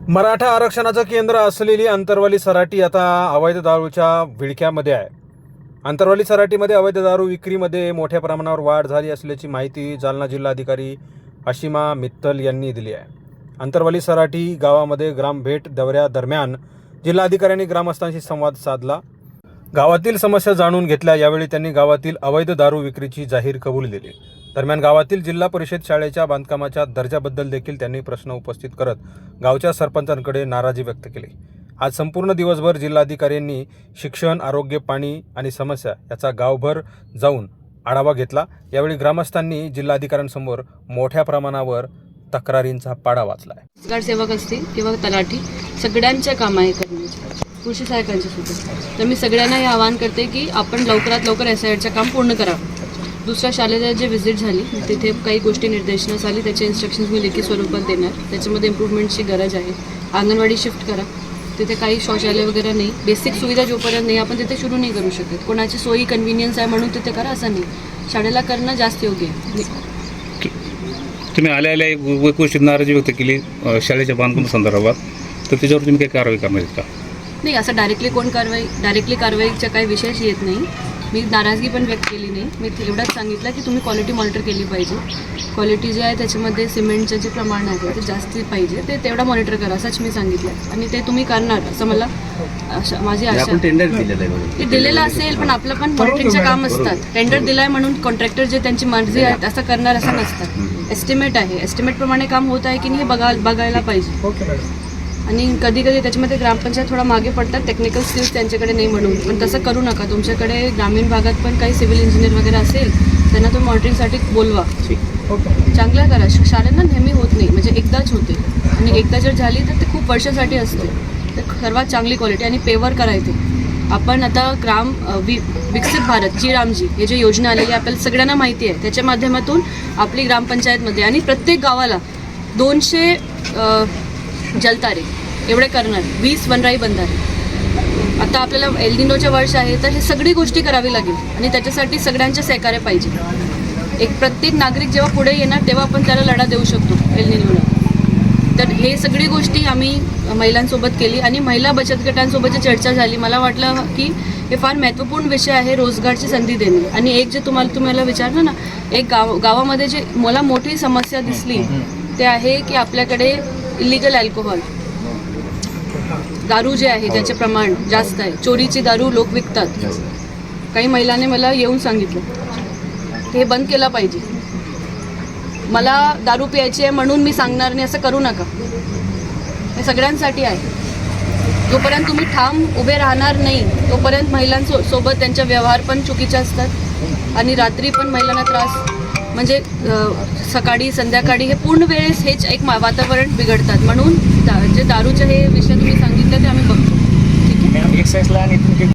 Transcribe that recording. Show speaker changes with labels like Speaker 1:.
Speaker 1: मराठा आरक्षणाचं केंद्र असलेली अंतरवाली सराटी आता अवैध दारूच्या विळख्यामध्ये आहे. अंतरवाली सराटीमध्ये अवैध दारू विक्रीमध्ये मोठ्या प्रमाणावर वाढ झाली असल्याची माहिती जालना जिल्हाधिकारी अशिमा मित्तल यांनी दिली आहे. अंतरवाली सराटी गावामध्ये ग्रामभेट दौऱ्यादरम्यान जिल्हाधिकाऱ्यांनी ग्रामस्थांशी संवाद साधला. गावातील समस्या जाणून घेतल्या. यावेळी त्यांनी गावातील अवैध दारू विक्रीची जाहीर कबुली दिली. दरम्यान गावातील जिल्हा परिषद शाळेच्या बांधकामाच्या दर्जाबद्दल देखील त्यांनी प्रश्न उपस्थित करत गावच्या सरपंचांकडे नाराजी व्यक्त केली. आज संपूर्ण दिवसभर जिल्हाधिकाऱ्यांनी शिक्षण, आरोग्य, पाणी आणि समस्या याचा गावभर जाऊन आढावा घेतला. यावेळी ग्रामस्थांनी जिल्हाधिकाऱ्यांसमोर मोठ्या प्रमाणावर तक्रारींचा पाडा वाचला आहे.
Speaker 2: नगरसेवक असतील किंवा तलाठी सगळ्यांच्या काम आहे करण्याचे, कृषी सहायकांचे सुद्धा. तर मी सगळ्यांना हे आवाहन करते की आपण लवकरात लवकर SIRचं काम पूर्ण करावं. दुसऱ्या शाळेला जे व्हिजिट झाली तिथे काही गोष्टी निर्देशनास आली, त्याचे इन्स्ट्रक्शन्स मी लेखी स्वरूपात देणार. त्याच्यामध्ये इम्प्रूव्हमेंटची गरज आहे. अंगणवाडी शिफ्ट करा, तिथे काही शौचालय वगैरे नाही, बेसिक सुविधा जोपर्यंत नाही आपण तिथे सुरू नाही करू शकत. कोणाची सोयी कन्व्हिनियन्स आहे म्हणून तिथे करा असं नाही, शाळेला करणं जास्त योग्य आहे.
Speaker 3: तुम्ही आल्या गोष्टीत नाराजी व्यक्त केली शाळेच्या बांधकाम संदर्भात, तर त्याच्यावर तुम्ही काही कारवाई करणार आहेत का?
Speaker 2: नाही, असं डायरेक्टली कारवाईचा काही विषयच येत नाही. मी नाराजगी पण व्यक्त केली नाही. मी एवढंच सांगितलं की तुम्ही क्वालिटी मॉनिटर केली पाहिजे. क्वालिटी जे आहे त्याच्यामध्ये सिमेंटचं जे प्रमाण आहे ते जास्त पाहिजे, ते तेवढा मॉनिटर करा असंच मी सांगितलं आणि ते तुम्ही करणार असं मला माझी आशा. ते दिलेलं असेल पण आपलं पण मॉनिटरिंगचं काम असतात. टेंडर दिलाय म्हणून कॉन्ट्रॅक्टर जे त्यांची मर्जी आहे असं करणार असं नसतं. एस्टिमेट आहे, एस्टिमेटप्रमाणे काम होत आहे की नाही हे बघायला पाहिजे. आणि कधी कधी त्याच्यामध्ये ग्रामपंचायत थोडा मागे पडतात, टेक्निकल स्किल्स त्यांच्याकडे नाही म्हणून. पण तसं करू नका. तुमच्याकडे ग्रामीण भागात पण काही सिव्हिल इंजिनियर वगैरे असेल त्यांना तुम्ही मॉनिटरिंगसाठी बोलवा. चांगलं करा. शाळांना नेहमी होत नाही, म्हणजे एकदाच होते आणि एकदा जर झाली तर ते खूप वर्षासाठी असते. तर सर्वात चांगली क्वालिटी आणि पेवर करायचे. आपण आता विकसित भारत जी रामजी हे जे योजना आलेली आपल्याला सगळ्यांना माहिती आहे. त्याच्या माध्यमातून आपली ग्रामपंचायतमध्ये आणि प्रत्येक गावाला 200 जलतारे एवढे करणार, 20 वनराई बंधारे. आता आपल्याला एल निनोचे वर्ष आहे तर हे सगळी गोष्टी करावी लागेल आणि त्याच्यासाठी सगळ्यांचे सहकार्य पाहिजे. एक प्रत्येक नागरिक जेव्हा पुढे येणार तेव्हा आपण त्याला लढा देऊ शकतो एल निनोला. तर हे सगळी गोष्टी आम्ही महिलांसोबत केली आणि महिला बचत गटांसोबतची चर्चा झाली. मला वाटलं की हे फार महत्त्वपूर्ण विषय आहे, रोजगारची संधी देणे. आणि एक जे तुम्हाला विचारलं ना, एक गावामध्ये जे मला मोठी समस्या दिसली ते आहे की आपल्याकडे इलिगल अल्कोहोल, दारू जे आहे त्याचे प्रमाण जास्त आहे. चोरीची दारू लोक विकतात. काही महिलांनी मला येऊन सांगितलं हे बंद केलं पाहिजे. मला दारू प्यायची आहे म्हणून मी सांगणार नाही असं करू नका. हे सगळ्यांसाठी आहे. जोपर्यंत तुम्ही ठाम उभे राहणार नाही तोपर्यंत महिलांसोबत त्यांचे व्यवहार पण चुकीचे असतात आणि रात्री पण महिलांना त्रास, म्हणजे सकाळी संध्याकाळी हे पूर्ण वेळेस हेच एक वातावरण बिघडतात. म्हणून जे दारूचे हे विषय तुम्ही सांगितले ते आम्ही बघतो. ठीक आहे.